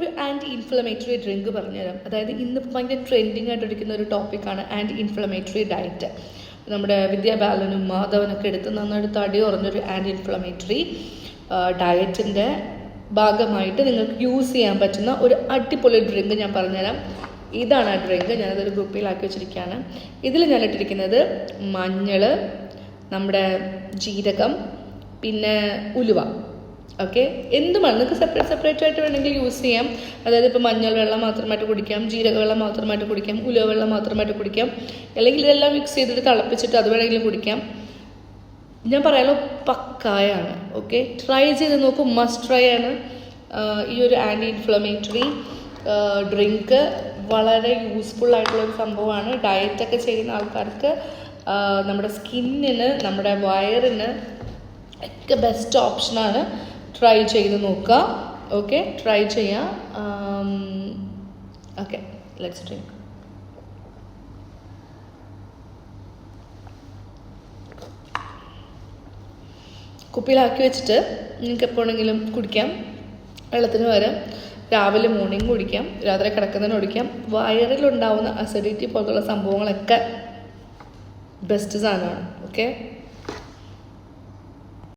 ഒരു anti inflammatory drink പറഞ്ഞുതരാം. അതായത് ഇന്നിപ്പോൾ ഭയങ്കര ട്രെൻഡിങ് ആയിട്ടിരിക്കുന്ന ഒരു ടോപ്പിക്കാണ് ആൻറ്റി ഇൻഫ്ലമേറ്ററി ഡയറ്റ്. നമ്മുടെ വിദ്യാബാലനും മാധവനൊക്കെ എടുത്ത് നന്നായിട്ട് തടി കുറഞ്ഞൊരു ആൻറ്റി ഇൻഫ്ലമേറ്ററി ഡയറ്റിൻ്റെ ഭാഗമായിട്ട് നിങ്ങൾക്ക് യൂസ് ചെയ്യാൻ പറ്റുന്ന ഒരു അടിപൊളി ഡ്രിങ്ക് ഞാൻ പറഞ്ഞുതരാം. ഇതാണ് ആ ഡ്രിങ്ക്. ഞാനതൊരു ഗ്രൂപ്പിലാക്കി വെച്ചിരിക്കുകയാണ്. ഇതിൽ ഞാൻ ഇട്ടിരിക്കുന്നത് മഞ്ഞൾ, നമ്മുടെ ജീരകം, പിന്നെ ഉലുവ. ഓക്കെ, എന്തുമാണ് നിങ്ങൾക്ക് സെപ്പറേറ്റ് ആയിട്ട് വേണമെങ്കിൽ യൂസ് ചെയ്യാം. അതായത് ഇപ്പോൾ മഞ്ഞൾ വെള്ളം മാത്രമായിട്ട് കുടിക്കാം, ജീരക വെള്ളം മാത്രമായിട്ട് കുടിക്കാം, ഉലുവ വെള്ളം മാത്രമായിട്ട് കുടിക്കാം, അല്ലെങ്കിൽ ഇതെല്ലാം മിക്സ് ചെയ്തിട്ട് തിളപ്പിച്ചിട്ട് അത് വേണമെങ്കിലും കുടിക്കാം. ഞാൻ പറയാലോ പക്കായാണ്. ഓക്കെ, ട്രൈ ചെയ്ത് നോക്കും, മസ്റ്റ് ട്രൈ ആണ്. ഈ ഒരു ആൻറ്റി ഇൻഫ്ലമേറ്ററി ഡ്രിങ്ക് വളരെ യൂസ്ഫുൾ ആയിട്ടുള്ളൊരു സംഭവമാണ്. ഡയറ്റൊക്കെ ചെയ്യുന്ന ആൾക്കാർക്ക്, നമ്മുടെ സ്കിന്നിന്, നമ്മുടെ വയറിന് ഒക്കെ ബെസ്റ്റ് ഓപ്ഷനാണ്. ട്രൈ ചെയ്ത് നോക്കുക. ഓക്കെ, ട്രൈ ചെയ്യാം. Okay, let's drink. കുപ്പിയിലാക്കി വെച്ചിട്ട് നിങ്ങൾക്ക് എപ്പോഴെങ്കിലും കുടിക്കാം. വെള്ളത്തിന് പകരം രാവിലെ മോർണിംഗ് കുടിക്കാം, രാത്രി കിടക്കുന്നതിന് കുടിക്കാം. വയറിലുണ്ടാവുന്ന അസിഡിറ്റി പോലുള്ള സംഭവങ്ങളൊക്കെ ബെസ്റ്റ് സാധനമാണ്. ഓക്കെ.